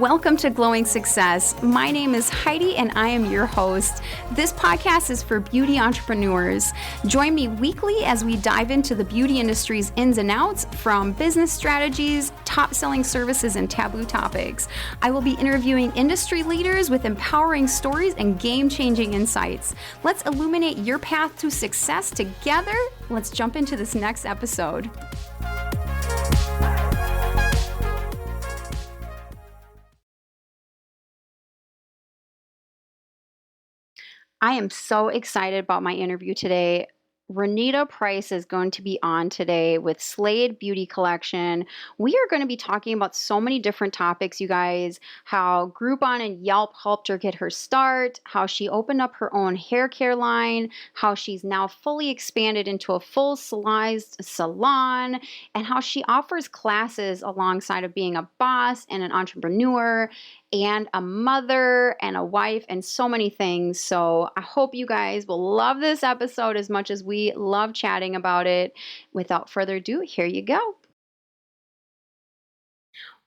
Welcome to Glowing Success. My name is Heidi and I am your host. This podcast is for beauty entrepreneurs. Join me weekly as we dive into the beauty industry's ins and outs, from business strategies, top-selling services, and taboo topics. I will be interviewing industry leaders with empowering stories and game-changing insights. Let's illuminate your path to success together. Let's jump into this next episode. I am so excited about my interview today. Renita Price is going to be on today with Slade Beauty Collection. We are going to be talking about so many different topics, you guys. How Groupon and Yelp helped her get her start, how she opened up her own hair care line, how she's now fully expanded into a full-sized salon, and how she offers classes alongside of being a boss and an entrepreneur and a mother and a wife and so many things. So I hope you guys will love this episode as much as we love chatting about it. Without further ado, here you go.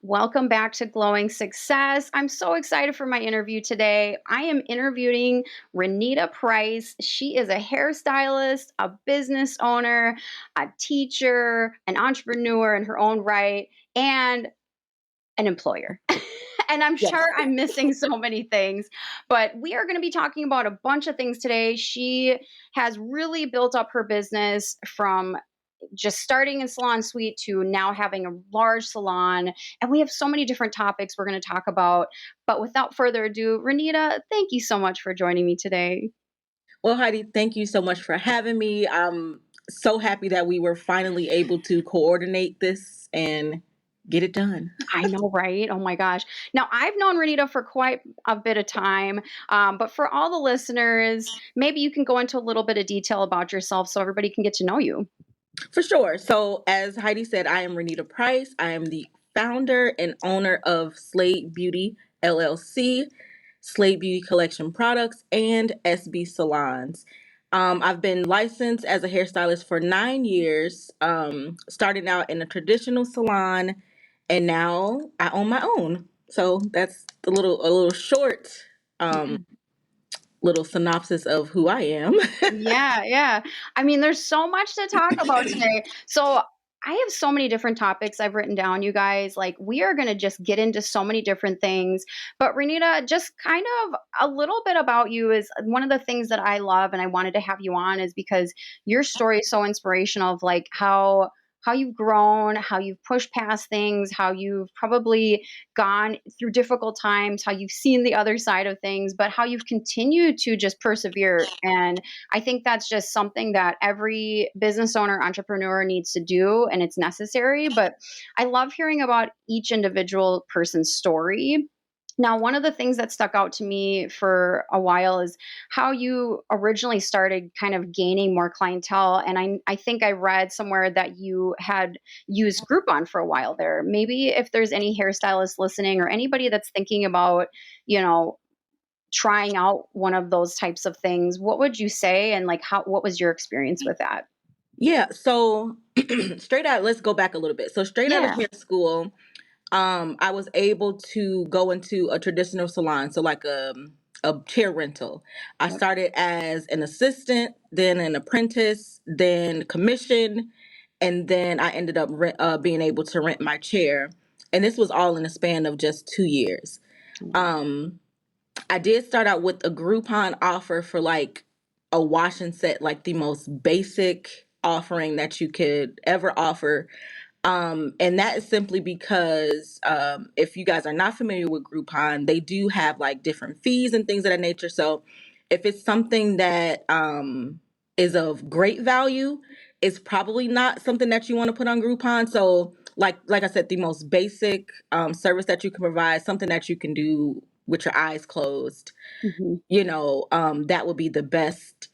Welcome back to Glowing Success. I'm so excited for my interview today. I am interviewing Renita Price. She is a hairstylist, a business owner, a teacher, an entrepreneur in her own right, and an employer. And I'm sure I'm missing so many things, but we are going to be talking about a bunch of things today. She has really built up her business from just starting in Salon Suite to now having a large salon. And we have so many different topics we're going to talk about. But without further ado, Renita, thank you so much for joining me today. Well, Heidi, thank you so much for having me. I'm so happy that we were finally able to coordinate this and get it done. I know, right? Oh my gosh. Now, I've known Renita for quite a bit of time, but for all the listeners, maybe you can go into a little bit of detail about yourself so everybody can get to know you. For sure. So, as Heidi said, I am Renita Price. I am the founder and owner of Slade Beauty LLC, Slade Beauty Collection Products, and SB Salons. I've been licensed as a hairstylist for 9 years, starting out in a traditional salon, and now I own my own. So that's a little short little synopsis of who I am. Yeah. I mean, there's so much to talk about today. So I have so many different topics I've written down, you guys. Like, we are going to just get into so many different things. But Renita, just kind of a little bit about you is one of the things that I love, and I wanted to have you on is because your story is so inspirational of like how you've grown, how you've pushed past things, how you've probably gone through difficult times, how you've seen the other side of things, but how you've continued to just persevere. And I think that's just something that every business owner, entrepreneur needs to do, and it's necessary. But I love hearing about each individual person's story. Now, one of the things that stuck out to me for a while is how you originally started kind of gaining more clientele. And I think I read somewhere that you had used Groupon for a while there. Maybe if there's any hairstylists listening or anybody that's thinking about, trying out one of those types of things, what would you say? And like, what was your experience with that? Yeah. So let's go back a little bit. So straight out of hair school, I was able to go into a traditional salon, so like a chair rental. I started as an assistant, then an apprentice, then commission, and then I ended up being able to rent my chair. And this was all in a span of just 2 years. I did start out with a Groupon offer for like a wash and set, like the most basic offering that you could ever offer. And that is simply because if you guys are not familiar with Groupon, they do have like different fees and things of that nature. So if it's something that is of great value, it's probably not something that you want to put on Groupon. So like I said, the most basic service that you can provide, something that you can do with your eyes closed, that would be the best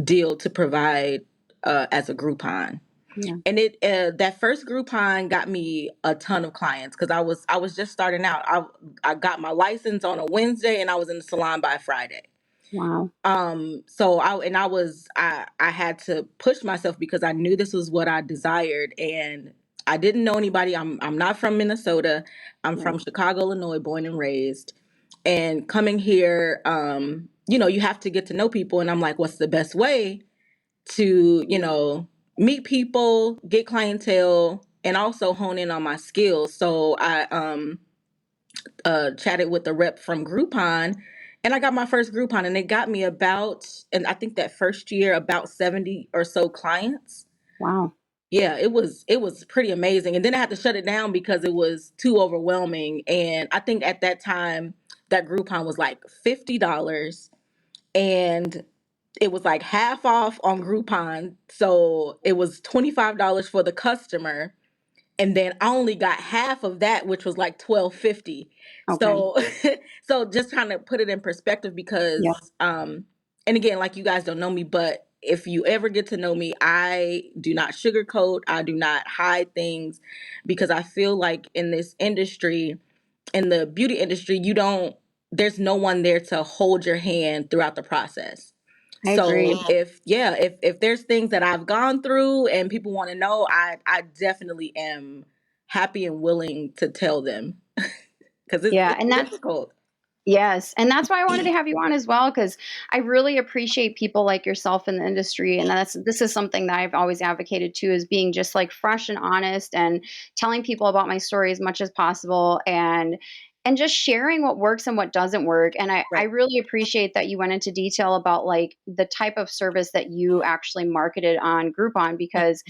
deal to provide as a Groupon. Yeah. And that first Groupon got me a ton of clients because I was just starting out. I got my license on a Wednesday and I was in the salon by Friday. Wow. So I had to push myself because I knew this was what I desired, and I didn't know anybody. I'm not from Minnesota. I'm Right. from Chicago, Illinois, born and raised. And coming here, you have to get to know people. And I'm like, what's the best way to, meet people, get clientele, and also hone in on my skills? So I chatted with the rep from Groupon, and I got my first Groupon, and it got me and I think that first year, about 70 or so clients. Wow. Yeah, it was pretty amazing. And then I had to shut it down because it was too overwhelming. And I think at that time that Groupon was like $50, and it was like half off on Groupon. So it was $25 for the customer, and then I only got half of that, which was like 12.50. Okay. So so just trying to put it in perspective, Yeah. because and again, like, you guys don't know me, but if you ever get to know me, I do not sugarcoat, I do not hide things, because I feel like in this industry, in the beauty industry, you don't there's no one there to hold your hand throughout the process. I So agree. if there's things that I've gone through and people want to know, I definitely am happy and willing to tell them, because Yeah, it's and that's difficult. yes, and that's why I wanted to have you on as well, because I really appreciate people like yourself in the industry, and this is something that I've always advocated too, is being just like fresh and honest and telling people about my story as much as possible, and just sharing what works and what doesn't work. And I Right. really appreciate that you went into detail about like the type of service that you actually marketed on Groupon, because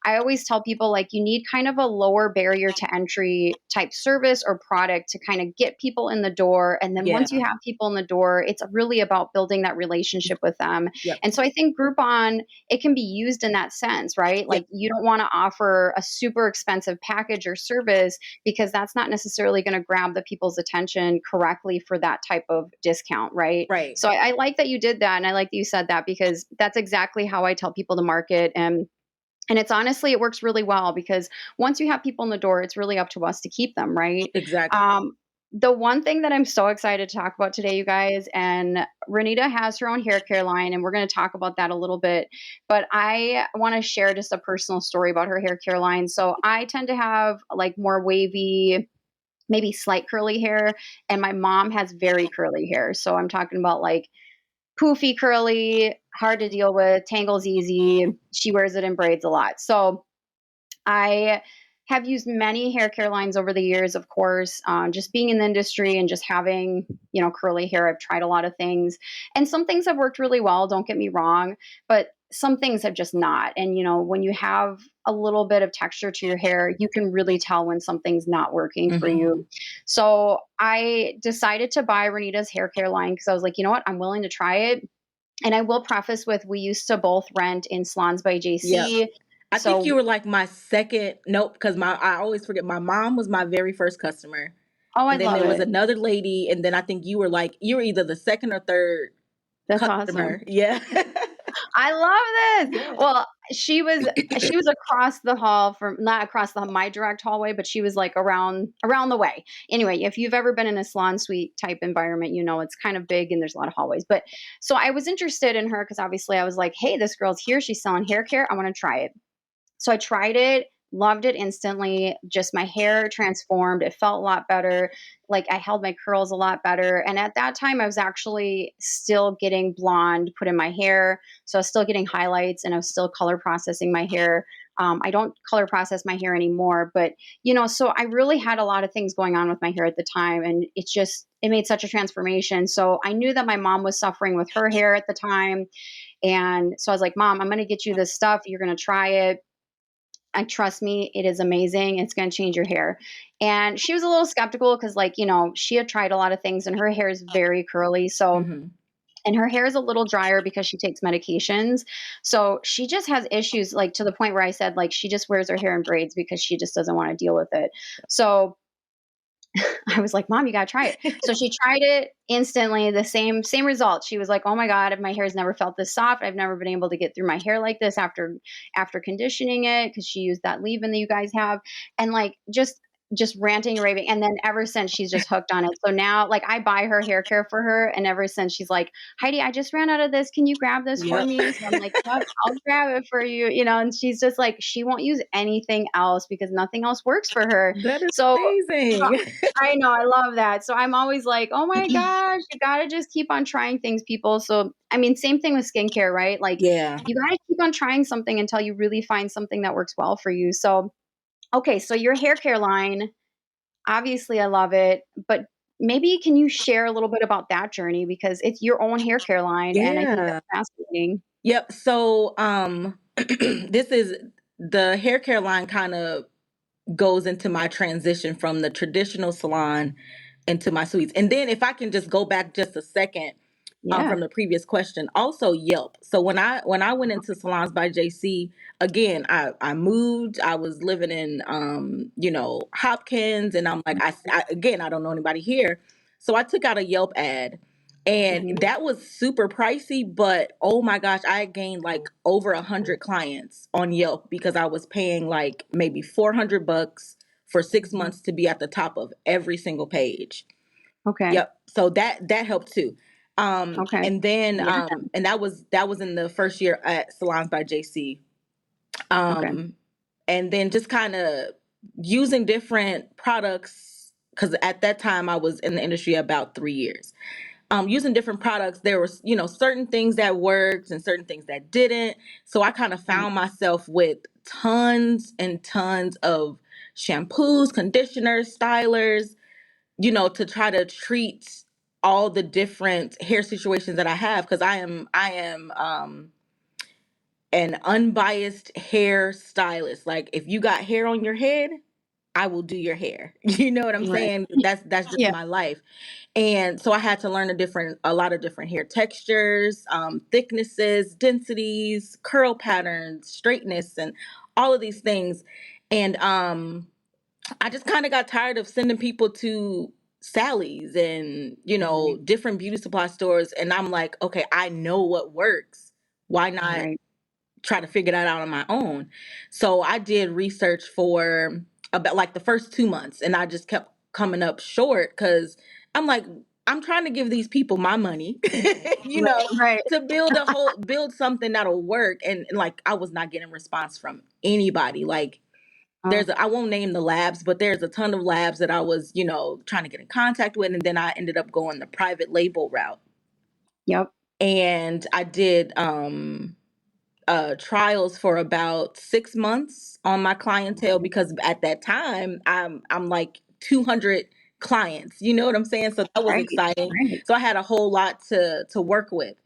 I always tell people like you need kind of a lower barrier to entry type service or product to kind of get people in the door. And then once you Yeah. have people in the door, it's really about building that relationship with them. Yep. And so I think Groupon, it can be used in that sense, right? Yep. Like you don't want to offer a super expensive package or service because that's not necessarily going to grab the people's attention correctly for that type of discount, right? Right. So I like that you did that. And I like that you said that because that's exactly how I tell people to market. And it's honestly, it works really well because once you have people in the door, it's really up to us to keep them, right? Exactly. Um, the one thing that I'm so excited to talk about today, you guys, and Renita has her own hair care line, and we're going to talk about that a little bit. But I want to share just a personal story about her hair care line. So I tend to have like more wavy, maybe slight curly hair, and my mom has very curly hair. So I'm talking about like poofy curly, hard to deal with, tangles easy. She wears it in braids a lot. So I have used many hair care lines over the years, of course, just being in the industry and just having, curly hair. I've tried a lot of things and some things have worked really well. Don't get me wrong, but some things have just not. And, when you have a little bit of texture to your hair, you can really tell when something's not working for Hmm. you. So I decided to buy Renita's hair care line because I was like, you know what? I'm willing to try it. And I will preface with we used to both rent in Salons by Yep. JC. I think you So, were like my second. Nope, because my I always forget, my mom was my very first customer, oh, I and then love there was it. another lady, and then I think you were either the second or third That's awesome. customer. Yeah. I love this. Yeah. Well, she was across the hall from not across my direct hallway, but she was like around the way. Anyway, if you've ever been in a salon suite type environment, it's kind of big and there's a lot of hallways. But so I was interested in her because obviously I was like, hey, this girl's here. She's selling hair care. I want to try it. So I tried it, loved it instantly. Just my hair transformed. It felt a lot better. Like I held my curls a lot better. And at that time, I was actually still getting blonde put in my hair. So I was still getting highlights and I was still color processing my hair. I don't color process my hair anymore, but so I really had a lot of things going on with my hair at the time, and it made such a transformation. So I knew that my mom was suffering with her hair at the time, and so I was like, Mom, I'm going to get you this stuff. You're going to try it. I trust me, it is amazing. It's going to change your hair. And she was a little skeptical because, like, she had tried a lot of things and her hair is very curly. So, Hmm. and her hair is a little drier because she takes medications. So she just has issues, like, to the point where I said, like, she just wears her hair in braids because she just doesn't want to deal with it. So I was like, Mom, you gotta try it. So she tried it instantly, the same result. She was like, oh my God, my hair's never felt this soft. I've never been able to get through my hair like this after conditioning it, because she used that leave-in that you guys have. And like just just ranting and raving, and then ever since she's just hooked on it. So now, like, I buy her hair care for her, and ever since she's like, "Heidi, I just ran out of this. Can you grab this for Yep. me?" So I'm like, "Yep, I'll grab it for you," and she's just like, she won't use anything else because nothing else works for her. That is So amazing. I know, I love that. So I'm always like, "Oh my gosh, you gotta just keep on trying things, people." So, I mean, same thing with skincare, right? Like, Yeah. you gotta keep on trying something until you really find something that works well for you. So, okay, so your hair care line, obviously, I love it, but maybe can you share a little bit about that journey because it's your own hair care line, and I think Yeah. that's fascinating. Yep. So this is the hair care line kind of goes into my transition from the traditional salon into my suites. And then if I can just go back just a second Yeah. from the previous question, also Yelp. So when I went into Salons by JC, again, I moved. I was living in Hopkins, and I'm like, again, I don't know anybody here, so I took out a Yelp ad. And Mhm. that was super pricey, but oh my gosh, I gained like over 100 clients on Yelp because I was paying like maybe $400 for six Mhm. months to be at the top of every single page. Okay. Yep. So that helped too. Okay. And then Yeah. and that was in the first year at Salons by JC. Okay. Um, and then just kind of using different products because at that time I was in the industry about 3 years. Using different products, there was certain things that worked and certain things that didn't. So I kind of Right. found myself with tons and tons of shampoos, conditioners, stylers, to try to treat all the different hair situations that I have because I am an unbiased hair stylist. Like if you got hair on your head, I will do your hair. You know what I'm Right. saying? That's just Yeah. my life. And so I had to learn a lot of different hair textures, thicknesses, densities, curl patterns, straightness, and all of these things. And I just kind of got tired of sending people to Sally's and, Right. different beauty supply stores. And I'm like, okay, I know what works. Why not Right. try to figure that out on my own? So I did research for about like the first 2 months and I just kept coming up short because I'm like, I'm trying to give these people my money, you Right. know, Right. to build something that'll work. And like, I was not getting response from anybody. Like, Oh, I won't name the labs, but there's a ton of labs that I was, trying to get in contact with. And then I ended up going the private label route. yep. And I did trials for about 6 months on my clientele Okay. because at that time I'm like 200 clients. You know what I'm saying? So that was Right. exciting. Right. So I had a whole lot to work with.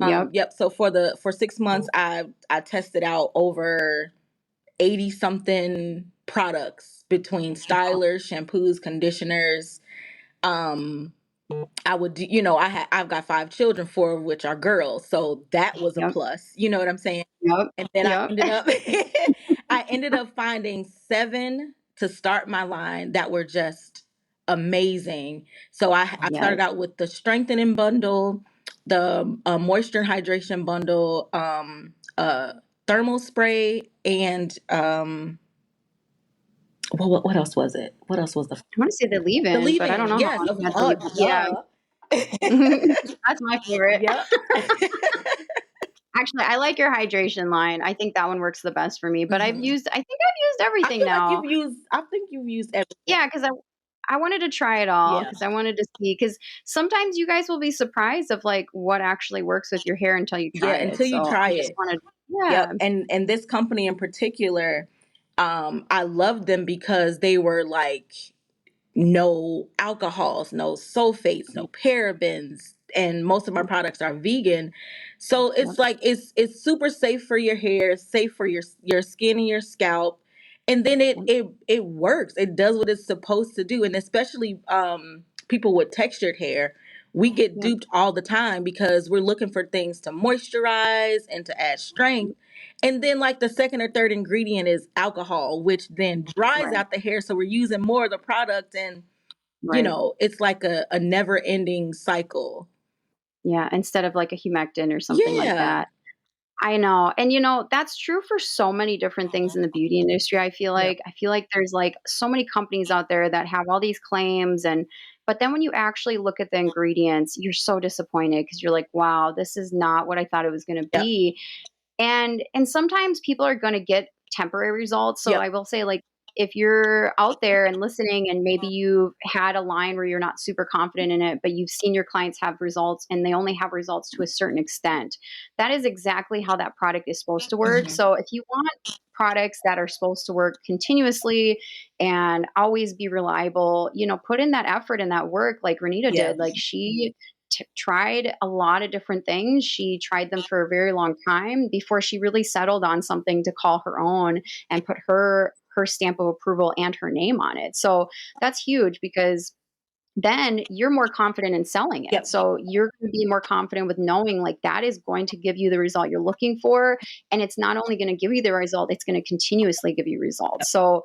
Yep. Yep. So for 6 months, I tested out over 80 something products between Wow. stylers, shampoos, conditioners. Um, I would do, I've got 5 children, 4 of which are girls. So that was a Yep. plus. You know what I'm saying? Yep. And then I Yep. ended up I ended up finding 7 to start my line that were just amazing. So I Yes. started out with the strengthening bundle, the moisture and hydration bundle, thermal spray, and what else was it? What else was I wanna say the the leave-in, but I don't leave-in? know how Yes, long of you had to oh leave. Yeah. duh. That's my favorite. Yep. Actually, I like your hydration line. I think that one works the best for me, but Mhm. I think I've used I everything feel like now. I think you've used everything. Yeah, 'cause I wanted to try it all Yeah. because I wanted to see. Because sometimes you guys will be surprised of, like, what actually works with your hair until you Yeah, try it, until you so try I just it. wanted. Yeah. Yep. And this company in particular, I loved them because they were like no alcohols, no sulfates, no parabens, and most of our Yep, products are vegan. So yep, it's like it's super safe for your hair, safe for your skin and your scalp. And then it yep, it it works. It does what it's supposed to do. And especially people with textured hair, we get yep, duped all the time because we're looking for things to moisturize and to add strength. yep. And then like the second or third ingredient is alcohol, which then dries Right, out the hair. So we're using more of the product and right. it's like a never ending cycle. Yeah, instead of, like, a humectant or something like Yeah. that. I know. And that's true for so many different things in the beauty industry. Yep. I feel like there's like so many companies out there that have all these claims, and but then when you actually look at the ingredients, you're so disappointed because you're like, wow, this is not what I thought it was going to Yep. be. And sometimes people are gonna get temporary results, so Yep. I will say, like, if you're out there and listening and maybe you've had a line where you're not super confident in it, but you've seen your clients have results and they only have results to a certain extent, that is exactly how that product is supposed to work. Hmm. So if you want products that are supposed to work continuously and always be reliable, put in that effort and that work like Renita did. Like, Yes. she tried a lot of different things. She tried them for a very long time before she really settled on something to call her own and put her stamp of approval and her name on it. So that's huge because then you're more confident in selling it. Yep. So you're going to be more confident with knowing like that is going to give you the result you're looking for. And it's not only going to give you the result, it's going to continuously give you results. So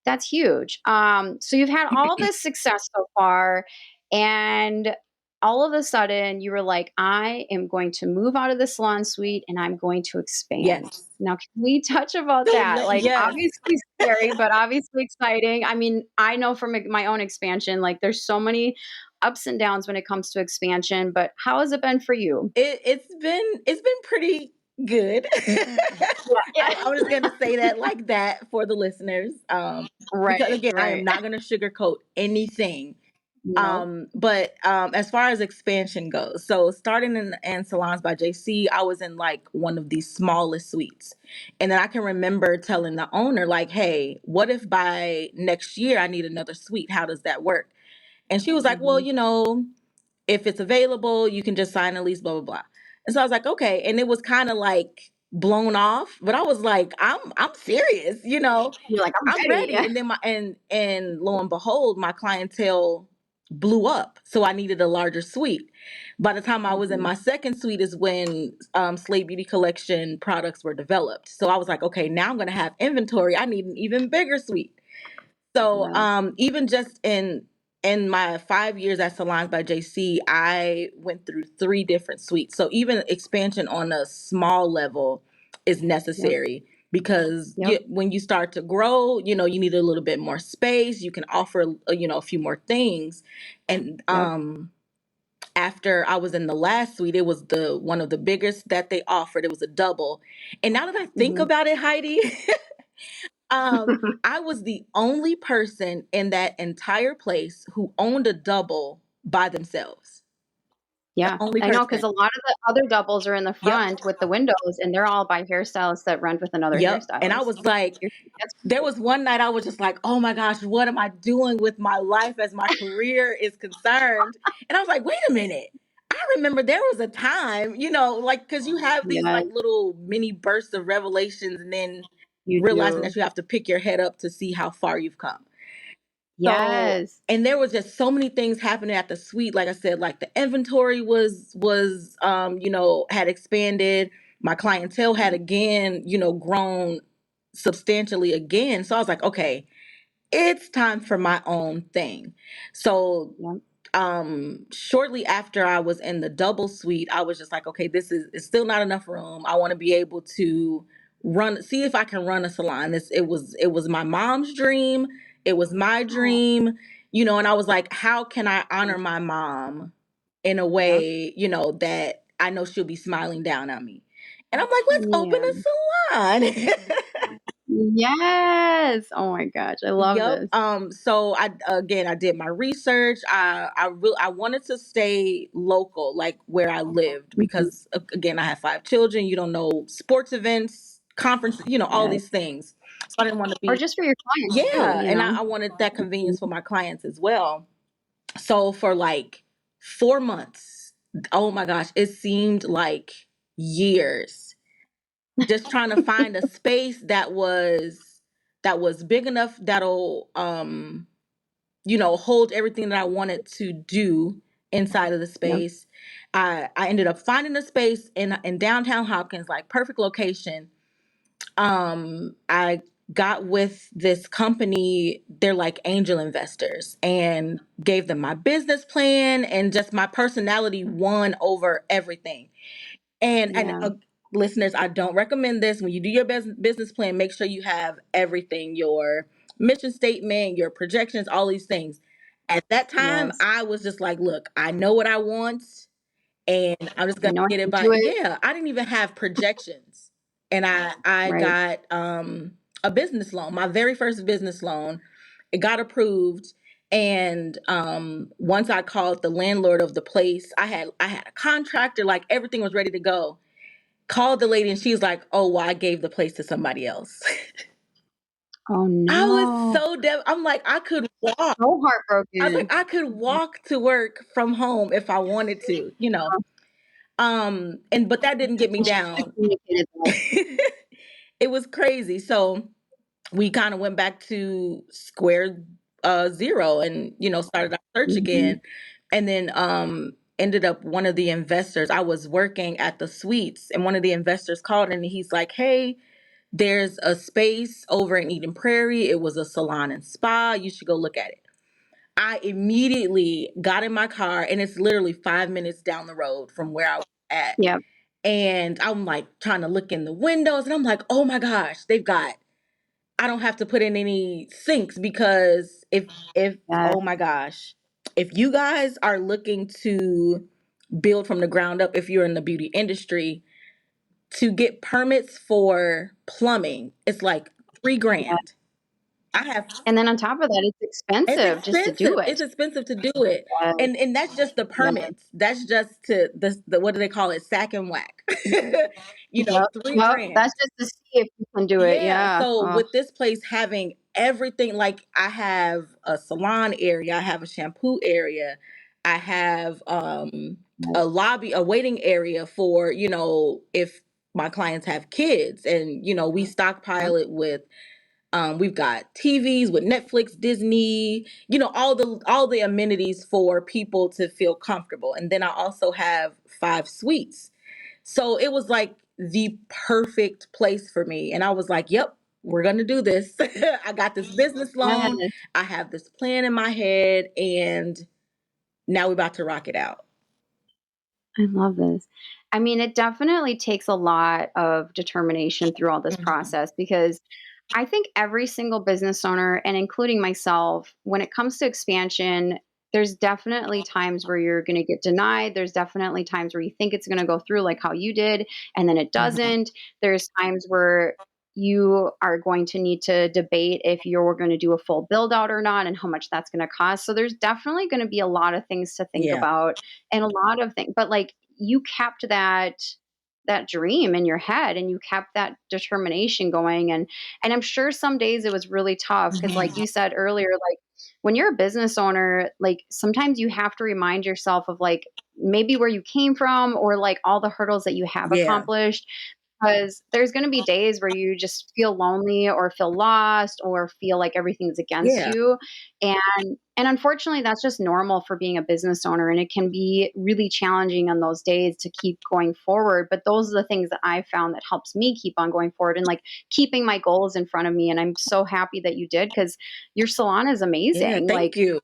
that's huge. So you've had all this success so far, and all of a sudden you were like, I am going to move out of the salon suite and I'm going to expand. Yes. Now, can we touch about So that? Like, yes. obviously scary, but obviously exciting. I mean, I know from my own expansion, like, there's so many ups and downs when it comes to expansion, but how has it been for you? It's been pretty good. Yeah. I'm just gonna say that like that for the listeners. Right, Because again, I am right. not gonna sugarcoat anything. Nope. But as far as expansion goes, so starting in Salons by JC, I was in like one of the smallest suites. And then I can remember telling the owner, like, hey, what if by next year I need another suite? How does that work? And she was like, well, Mhm. if it's available, you can just sign a lease, blah, blah, blah. And so I was like, okay. And it was kind of like blown off, but I was like, I'm serious, You're like, I'm I'm ready. ready. And then and lo and behold, my clientele blew up. So I needed a larger suite. By the time I was in Mhm. my second suite is when Slate Beauty Collection products were developed. So I was like, okay, now I'm gonna have inventory. I need an even bigger suite. So Right. even just in my 5 years at Salons by JC, I went through three different suites. So even expansion on a small level is Yep. necessary because Yep. when you start to grow, you need a little bit more space. You can offer a few more things. And Yep. after I was in the last suite, it was the one of the biggest that they offered. It was a double. And now that I think Mhm. about it, Heidi, I was the only person in that entire place who owned a double by themselves. The Yeah, only I know, because person. a lot of the other doubles are in the Yep. front with the windows, and they're all by hairstylists that rent with another Yep. And I hairstylist. was like, You're that's there was one night I was just like, oh my gosh, what am I doing with my life as my career is concerned? And I was like, wait a minute. I remember there was a time, like, because you have these yeah, like little mini bursts of revelations and then you realizing do. that you have to pick your head up to see how far you've come. So, Yes. and there was just so many things happening at the suite. Like I said, like the inventory had expanded. My clientele had again, grown substantially again. So I was like, okay, it's time for my own thing. So Yep. shortly after I was in the double suite, I was just like, okay, this is it's still not enough room. I want to be able to see if I can run a salon. It was my mom's dream. It was my Oh, dream, and I was like, how can I honor my mom in a yep. way, that I know she'll be smiling down on me. And I'm like, let's open Yeah. a salon. Yes. Oh my gosh, I love Yep. this. So I did my research. I wanted to stay local, like where I lived, Mhm. because again, I have 5 children. You don't know sports events, conferences, all Yes. these things. So I didn't want to Or be. just for your clients too, Yeah, you and know? I wanted that Mhm. convenience for my clients as well. So for like 4 months, oh my gosh, it seemed like years just trying to find a space that was big enough that'll hold everything that I wanted to do inside of the Yep. space. I ended up finding a space in downtown Hopkins, like perfect location. I got with this company, they're like angel investors, and gave them my business plan, and just my personality won over everything. And Yeah. listeners, I don't recommend this. When you do your business plan, make sure you have everything, your mission statement, your projections, all these things. At that time, Yes. I was just like, look, I know what I want and I'm just I gonna know I get it can by. do it. Yeah, I didn't even have projections, and I Right. got a business loan, my very first business loan. It got approved, and once I called the landlord of the place, I had a contractor, like everything was ready to go. Called the lady, and she's like, "Oh, well, I gave the place to somebody else." Oh, I was no. so I'm like, I could walk. So I was like, heartbroken. I could walk to work from home if I wanted to, you know. And but that didn't get me And she should have down. communicated that. It was crazy. So we kind of went back to square zero and started our search Mhm. again. And then ended up one of the investors. I was working at the suites and one of the investors called and he's like, "Hey, there's a space over in Eden Prairie. It was a salon and spa. You should go look at it." I immediately got in my car and it's literally 5 minutes down the road from where I was at. Yep. And I'm like trying to look in the windows and I'm like, oh my gosh, I don't have to put in any sinks because if Yes. oh my gosh, if you guys are looking to build from the ground up, if you're in the beauty industry, to get permits for plumbing, it's like 3 grand. I have And then on top of that, it's It's expensive just to do expensive. It's it. expensive to do it. Yes. And that's just the Yes. permits. That's just to the what do they call it? Sack and whack. Yep. Three Yep. grand. That's just to see if you can do it. Yeah. Yeah. So Oh, with this place having everything, like I have a salon area, I have a shampoo area, I have yes. a lobby, a waiting area for, if my clients have kids and we Yep. stockpile it with we've got TVs with Netflix, Disney, all the amenities for people to feel comfortable. And then I also have 5 suites. So it was like the perfect place for me. And I was like, yep, we're going to do this. I got this business loan. Yes. I have this plan in my head. And now we're about to rock it out. I love this. I mean, it definitely takes a lot of determination through all this Mhm. process because I think every single business owner, and including myself, when it comes to expansion, there's definitely times where you're going to get denied. There's definitely times where you think it's going to go through, like how you did, and then it Mhm. doesn't. There's times where you are going to need to debate if you're going to do a full build out or not and how much that's going to cost. So there's definitely going to be a lot of things to think Yeah. about and a lot of things, but like you kept that dream in your head and you kept that determination going, and I'm sure some days it was really tough because like Mhm. you said earlier, like when you're a business owner, like sometimes you have to remind yourself of like maybe where you came from or like all the hurdles that you have Yeah. accomplished, because there's going to be days where you just feel lonely or feel lost or feel like everything's against Yeah. you, and unfortunately that's just normal for being a business owner, and it can be really challenging on those days to keep going forward, but those are the things that I found that helps me keep on going forward and like keeping my goals in front of me, and I'm so happy that you did because your salon is Yeah. amazing, Thank like you.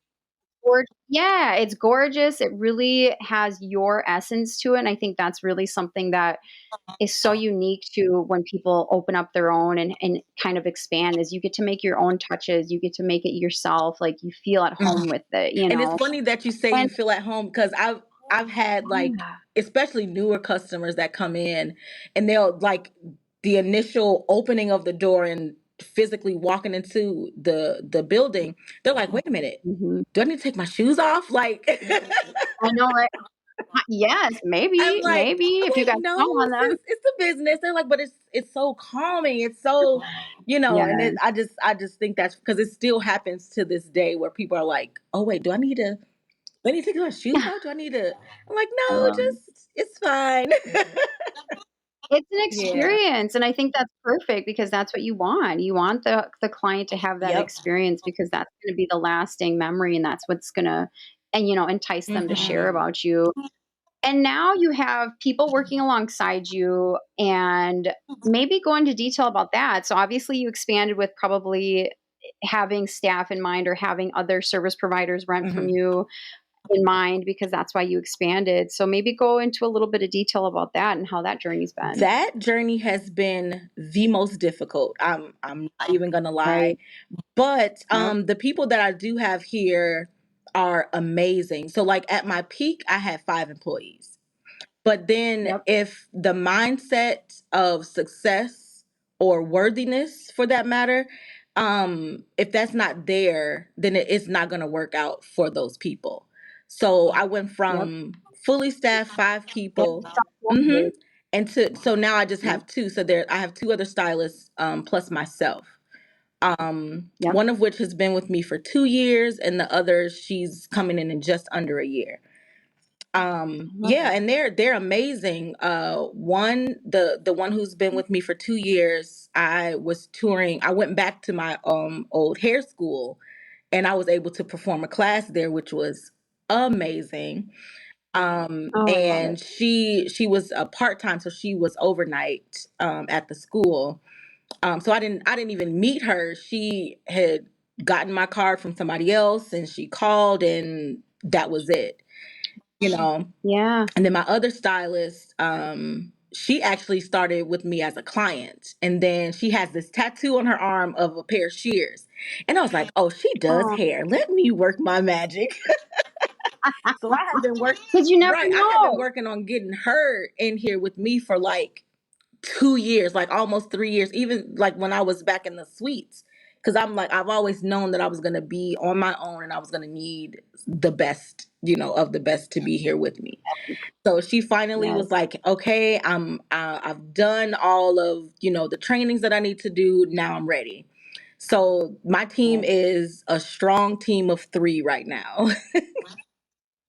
yeah, it's gorgeous, it really has your essence to it, and I think that's really something that is so unique to when people open up their own and kind of expand is you get to make your own touches, you get to make it yourself, like you feel at home with it, you And it's know? funny that you say And you feel at home because I've had like yeah. especially newer customers that come in and they'll like the initial opening of the door and physically walking into the building, they're like, wait a minute, Mhm. do I need to take my shoes off? Like I know, right? Yes, I'm like maybe if you got snow no, on them. it's a business. They're like, but it's so calming. It's so, and Yes. I just think that's because it still happens to this day where people are like, oh wait, do I need to take my shoes off? Do I need to? I'm like, I no, love it. just it's fine. It's an Yeah. experience, and I think that's perfect because that's what you want. You want the client to have that Yep. experience because that's gonna be the lasting memory, and that's what's gonna and, entice them to share Hmm. about you. And now you have people working alongside you and maybe go into detail about that. So obviously you expanded with probably having staff in mind or having other service providers rent from Hmm. you. in mind because that's why you expanded. So maybe go into a little bit of detail about that and how that journey's been. That journey has been the most difficult. I'm not even gonna lie. Right. But Yep. the people that I do have here are amazing. So like at my peak, I had 5 employees. But then Yep. if the mindset of success or worthiness for that matter, if that's not there, then it's not going to work out for those people. So I went Yep. from fully staffed 5 people, hmm Yep. and to so now I just Yep. have two. So there I have two other stylists plus myself. Yep. One of which has been with me for 2 years, and the other she's coming in just under a year. I love Yeah, that. and they're amazing. One the one who's been with me for 2 years, I was touring. I went back to my old hair school, and I was able to perform a class there, which was amazing. Oh, I love And it. she was a part-time, so she was overnight at the school. So I didn't even meet her. She had gotten my card from somebody else, and she called, and that was it. You know, Yeah. and then my other stylist, she actually started with me as a client. And then she has this tattoo on her arm of a pair of shears. And I was like, oh, she does Oh, hair. Let me work my magic. So I have been working, because you never right. I have been know. working on getting her in here with me for like 2 years, like almost 3 years, even like when I was back in the suites. Cause I'm like, I've always known that I was going to be on my own and I was going to need the best, of the best to be here with me. So she finally was Yes. like, "Okay, I've done all of the trainings that I need to do. Now I'm ready." So my team Yes. is a strong team of 3 right now.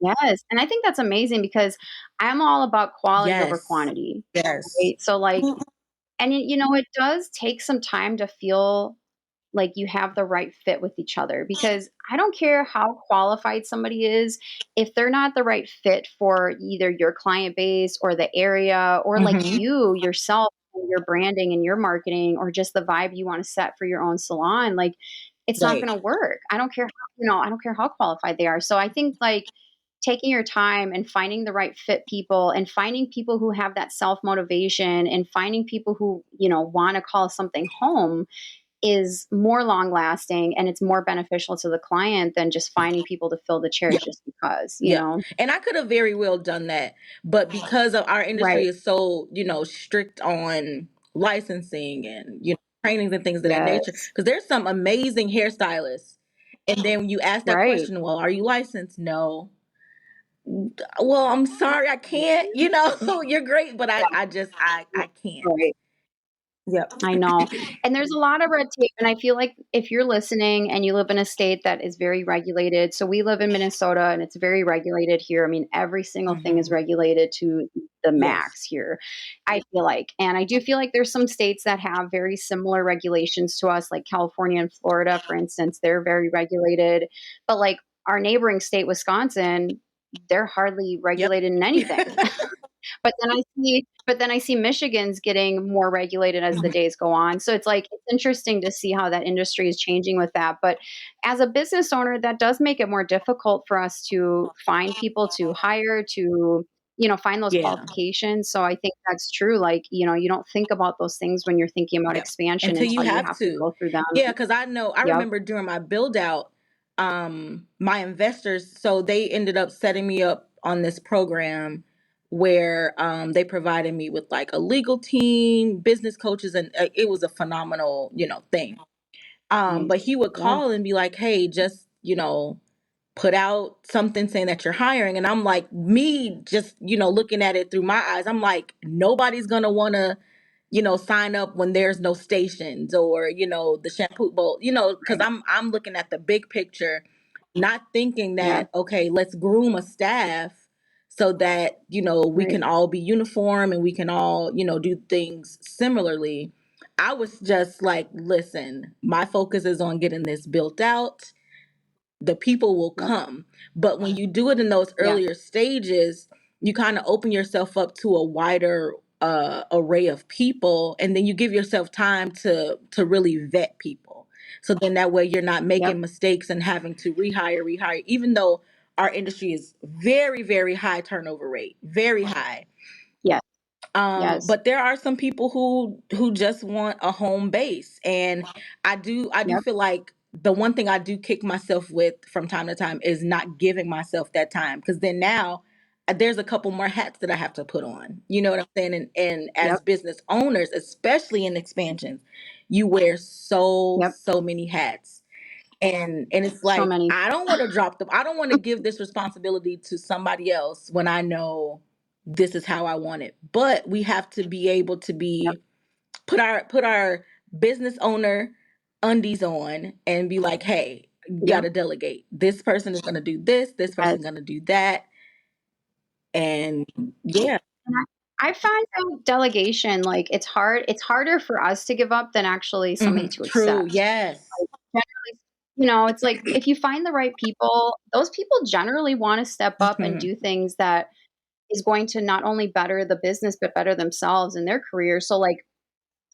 Yes. And I think that's amazing because I'm all about quality over Yes, quantity. yes, Right. So like, and it does take some time to feel like you have the right fit with each other because I don't care how qualified somebody is if they're not the right fit for either your client base or the area or like hmm you yourself and your branding and your marketing or just the vibe you want to set for your own salon like it's not right, going to work. I don't care I don't care how qualified they are. So I think like taking your time and finding the right fit people and finding people who have that self motivation and finding people who want to call something home is more long lasting and it's more beneficial to the client than just finding people to fill the chairs yep, just because, yep. And I could have very well done that, but because of our industry Right. is so strict on licensing and trainings and things of that nature, Yes. because there's some amazing hairstylists, and then when you ask that Right. question, well, are you licensed? No. Well, I'm sorry, I can't. You're great, but I just I can't. Right. Yep. I know. And there's a lot of red tape. And I feel like if you're listening and you live in a state that is very regulated, so we live in Minnesota and it's very regulated here. I mean, every single thing is hmm regulated to the Yes. max here, I feel like. And I do feel like there's some states that have very similar regulations to us, like California and Florida, for instance, they're very regulated. But like our neighboring state, Wisconsin, they're hardly Yep. regulated in anything. But then I see Michigan's getting more regulated as the Mhm. days go on. So it's like it's interesting to see how that industry is changing with that. But as a business owner, that does make it more difficult for us to find people to hire to find those Yeah. qualifications. So I think that's true. Like, you don't think about those things when you're thinking about Yep. expansion Until you until you have have to to. go through them. Yeah, because I Yep. remember during my build out, my investors, so they ended up setting me up on this program where they provided me with like a legal team, business coaches, and it was a phenomenal, thing. But Nice. he would Yeah. call and be like, hey, just, put out something saying that you're hiring. And I'm like, me just, looking at it through my eyes, I'm like, nobody's going to want to, sign up when there's no stations or, the shampoo bowl, because Right. I'm looking at the big picture, not thinking Yeah. that, okay, let's groom a staff so that, we Right. can all be uniform and we can all, do things similarly. I was just like, listen, my focus is on getting this built out. The people will Yep. come. But when you do it in those Yeah. earlier stages, you kind of open yourself up to a wider array of people, and then you give yourself time to really vet people. So then that way you're not Yep. making mistakes and having to rehire. Even though our industry is very, very high turnover rate, very high. Yes. Yes. But there are some people who just want a home base, and I do Yep. feel like the one thing I do kick myself with from time to time is not giving myself that time, because then now there's a couple more hats that I have to put on. You know what I'm saying? And Yep. as business owners, especially in expansions, you wear Yep. so many hats. And it's So like many. I don't want to drop them. I don't want to give this responsibility to somebody else when I know this is how I want it. But we have to be able to Yep. be put our business owner undies on and be like, hey, you Yep. gotta delegate. This person is gonna do this person is Yes. gonna do that. And yeah. And I find that delegation, like, it's harder for us to give up than actually somebody to True. accept. Yes. Like, generally, it's like if you find the right people, those people generally wanna step up and hmm do things that is going to not only better the business, but better themselves and their career. So, like,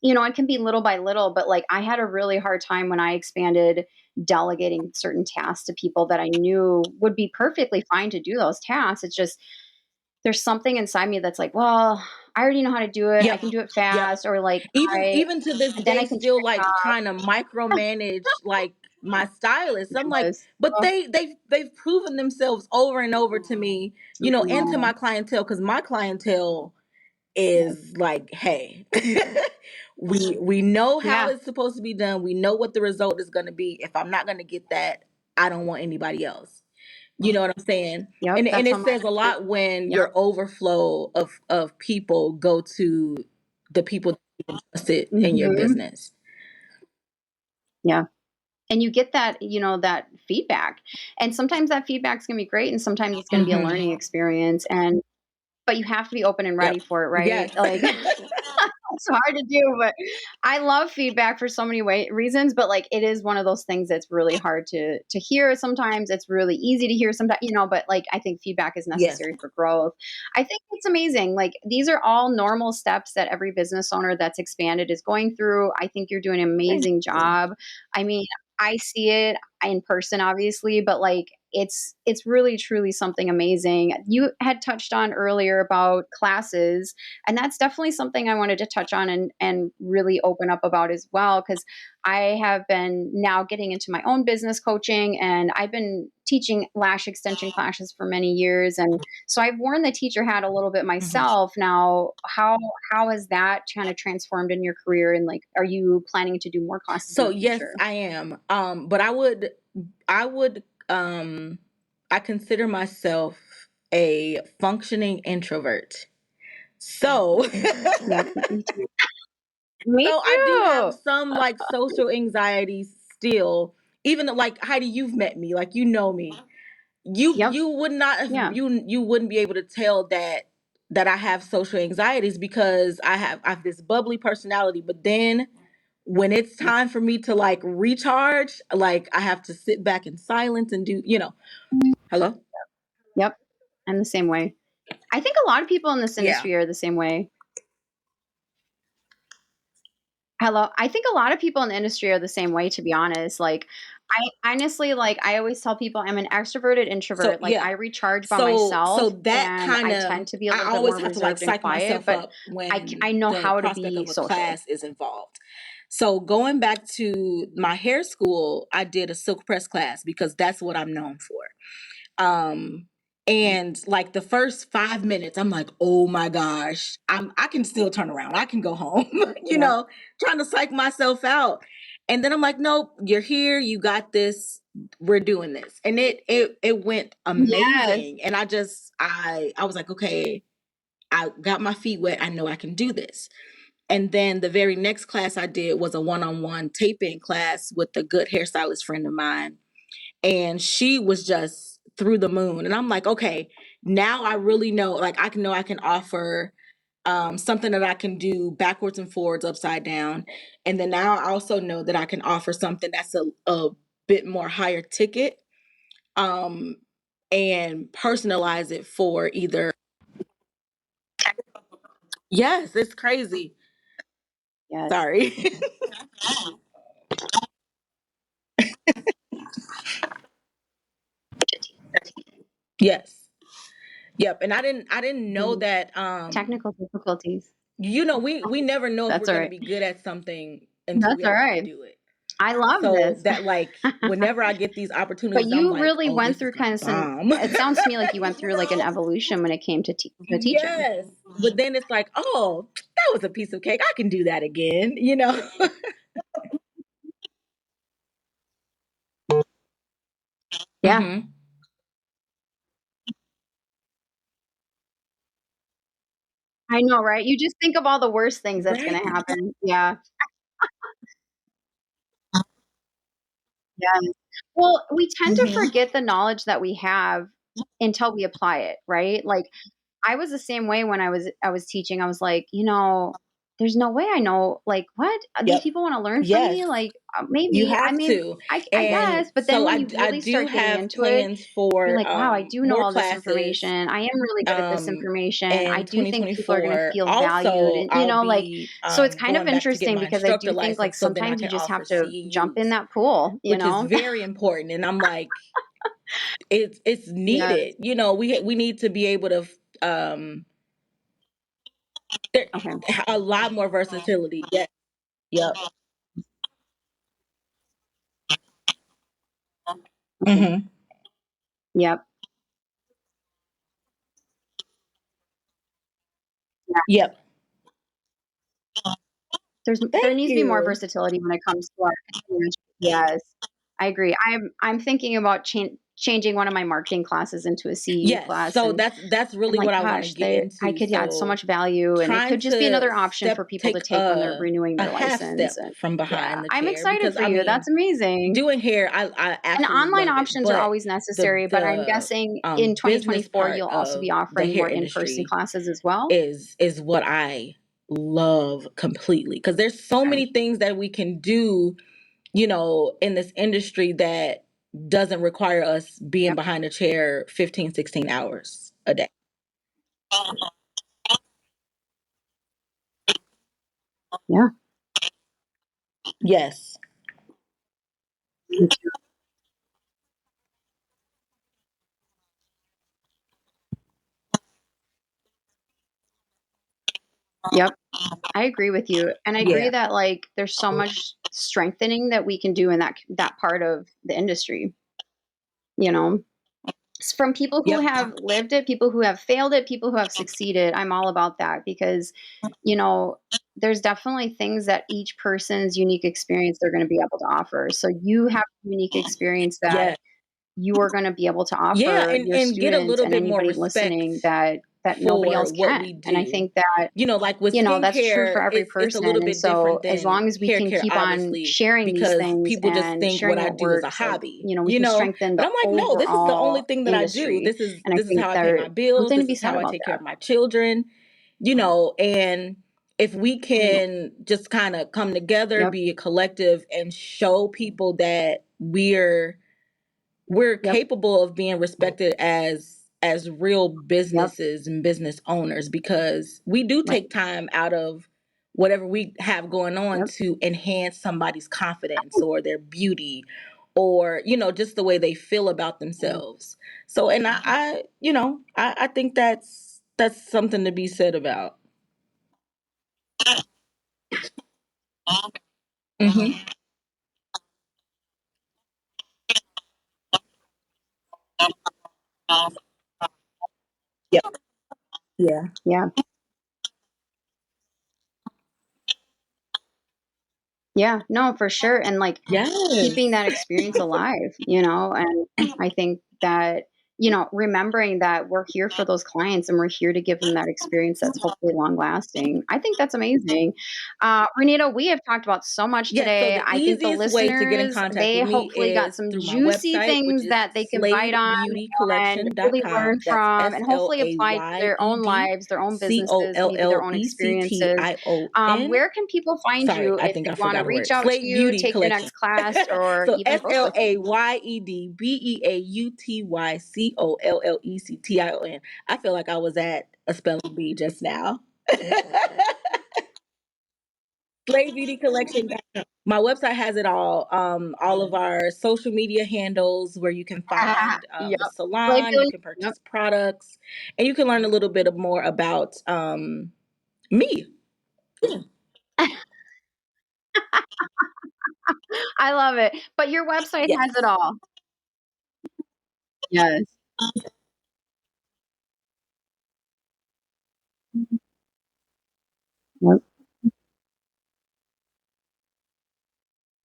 it can be little by little, but, like, I had a really hard time when I expanded delegating certain tasks to people that I knew would be perfectly fine to do those tasks. It's just there's something inside me that's like, "Well, I already know how to do it. I Yep. can do it Yep. fast," or like, I Even to this and then day, I can still check like off. trying to micromanage like my stylist. I'm like, Yes. but Oh, they've proven themselves over and over to me, and to no. my clientele, because my clientele Yes. is like, hey, we know how Yeah. it's supposed to be done. We know what the result is going to be. If I'm not going to get that, I don't want anybody else. You know what I'm saying? Yep, And that's it what says a my lot when Yep. your overflow of people go to the people that you can trust it in your Mhm. business. Yeah. And you get that, that feedback. And sometimes that feedback's gonna be great, and sometimes it's gonna be a hmm learning experience, but you have to be open and ready Yep. for it, right? Yes. Like, it's hard to do, but I love feedback for so many reasons, but, like, it is one of those things that's really hard to hear sometimes. It's really easy to hear sometimes, but, like, I think feedback is Yes. necessary for growth. I think it's amazing. Like, these are all normal steps that every business owner that's expanded is going through. I think you're doing an Thank amazing you. job. I mean, I see it in person, obviously, but, like, it's really truly something amazing. You had touched on earlier about classes, and that's definitely something I wanted to touch on and really open up about as well, because I have been now getting into my own business coaching, and I've been teaching lash extension classes for many years, and so I've worn the teacher hat a little bit Mhm. myself. Now, how has that kind of transformed in your career, and, like, are you planning to do more classes in So the yes, future? I am. But I would I consider myself a functioning introvert. So Yep, me too. Me so I do have too. some like social anxiety still. Even though, like, Heidi, you've met me, like, you know me. Yep. You would not Yeah. you wouldn't be able to tell that I have social anxieties, because I have this bubbly personality, but then when it's Yep. time for me to like recharge, like I have to sit back in silence and do. Hello? Yep. I'm the same way. I think a lot of people in this Yeah. industry are the same way. Hello. I think a lot of people in the industry are the same way, to be honest. Like, I honestly, like, I always tell people I'm an extroverted So introvert. Like, yeah. I recharge by So myself, that and kind I of, tend to be a I little bit always more have to like reserved and psych quiet, myself but up I when know the how to prospect be of a social. class is involved. So going back to my hair school, I did a silk press class because that's what I'm known for. Um, and like the first 5 minutes, I'm like, oh my gosh, I can still turn around. I can go home, Yep. trying to psych myself out. And then I'm like, nope, you're here, you got this, we're doing this. And it went Yes. amazing. And I was like, okay, I got my feet wet. I know I can do this. And then the very next class I did was a one-on-one taping class with a good hairstylist friend of mine, and she was just through the moon. And I'm like, okay, now I really know, like, I can offer something that I can do backwards and forwards, upside down. And then now I also know that I can offer something that's a bit more higher ticket, um, and personalize it for either. Yes, it's crazy. Yes. Sorry. Yes. Yep. And I didn't know Mhm. that Technical difficulties. we never know if we're That's all going to right. be good at something until That's we all actually right. do it. I love So this. that, like, whenever I get these But opportunities, I'm you like, really "Oh, went this is through the kind of some bomb." it sounds to me like you went through, like, an evolution when it came to to teaching. Yes. But then it's like, "Oh, that was a piece of cake. I can do that again," you know? Yeah, Mhm. I know, right? You just think of all the worst things that's gonna Right. happen. Yeah, yes. Well, we tend to Mhm. forget the knowledge that we have until we apply it, right? Like, I was the same way when I was teaching. I was like, there's no way I know. Like, what these Yep. people want to learn from Yes. me? Like, You maybe. I have mean, to. I And guess. But then so when I you I really do start getting have into it, plans you're for like, wow, I do know more all this classes information. I am really good at this information. I in do think people are going to 2024. feel valued, Also, and I'll like, be so it's kind of going back to get interesting my because I instructor do think like license so then I sometimes you can just offer have to jump in CEUs, that pool, which is very important. And I'm like, it's Yeah. needed. We need to be able to there Okay. a lot more versatility. Yeah. Yep. Okay. Hmm. Yep. Yeah. Yep. There Thank needs to be more you. versatility when it comes to our continuation. Yes, I agree. I'm thinking about changing one of my marketing classes into a CEU Yes. class, So and that's and really like, what I want to gosh, get I into. could add so So much value, and it trying could just be to another option for people to take take when they're renewing a their half license, step and from yeah, behind the I'm chair, excited because for I you. mean, That's amazing. doing hair, I And absolutely online love it, options are but always the necessary, but I'm the guessing in business 2024 part you'll also be of the offering hair more in-person industry classes as well? is what I love completely, because there's so Okay. many things that we can do, in this industry that doesn't require us being Yep. behind a chair 15, 16 hours a day. Yeah. Yes. Me too. Yep. I agree with you, and I agree Yeah. that, like, there's so much strengthening that we can do in that part of the industry, you know? From people who Yep. have lived it, people who have failed it, people who have succeeded, I'm all about that because, you know, there's definitely things that each person's unique experience they're gonna be able to offer. So you have a unique experience that Yeah. you are gonna be able to Yeah, offer and your get a students little and bit more anybody respect listening that nobody for else what can, we and I do. think that Like with that's true for skincare, every it's a person, little and bit so different as than long as we hair can care, keep on obviously, sharing these because things people just and think sharing what I what do is a works, hobby. we can strengthen But the I'm like, no, this is the only overall thing that I do. industry, This and I is think how I pay my there's bills. something to This be is said how I about take care that. of my children. And if we can just kind of come together, Yep, be a collective, and show people that we're yep, capable of being respected as real yep, businesses and business owners, because we do right, take time out of whatever we have going on yep, to enhance somebody's confidence or their beauty, or just the way they feel about yeah, themselves. So, and I think that's something to be said about. Hmm. Yep. Yeah. yeah. Yeah, no, for sure, and, like, Yes. keeping that experience alive, and I think that, remembering that we're here for those clients and we're here to give them that experience that's hopefully long lasting. I think that's amazing. Renita, we have talked about so much Yes, so today. the I think the easiest way to get in listeners, contact they with me hopefully got is some through my juicy website, which things is that they can bite on and really learn sladebeautycollection.com. That's from and hopefully apply to their own lives, their own businesses, maybe their own experiences. SladeBeautyCollection. Where can people find Sorry, you I if think they I wanna forgot a reach word. out to Slade you, Beauty take your Collection. next class, or So even book with you? SladeBeautyCollection. I feel like I was at a spelling bee just now. Slaybeautycollection.com. My website has it all of our social media handles where you can find Yep. the Like, salon, you can yep. purchase products, and you can learn a little bit more about me. I love it. But your website has it Yes. all. Yes. Yep.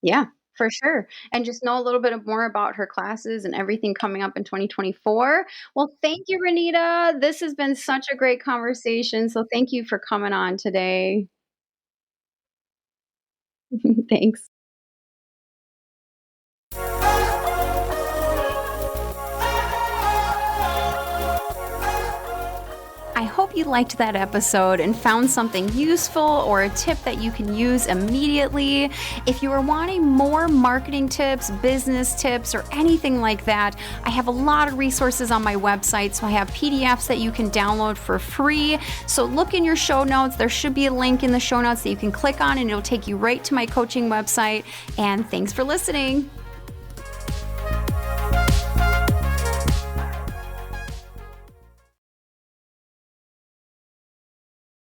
Yeah, for sure. And just know a little bit more about her classes and everything coming up in 2024. Well, thank you, Renita. This has been such a great conversation. So thank you for coming on today. Thanks. I hope you liked that episode and found something useful or a tip that you can use immediately. If you are wanting more marketing tips, business tips, or anything like that, I have a lot of resources on my website. So I have PDFs that you can download for free. So look in your show notes. There should be a link in the show notes that you can click on and it'll take you right to my coaching website. And thanks for listening.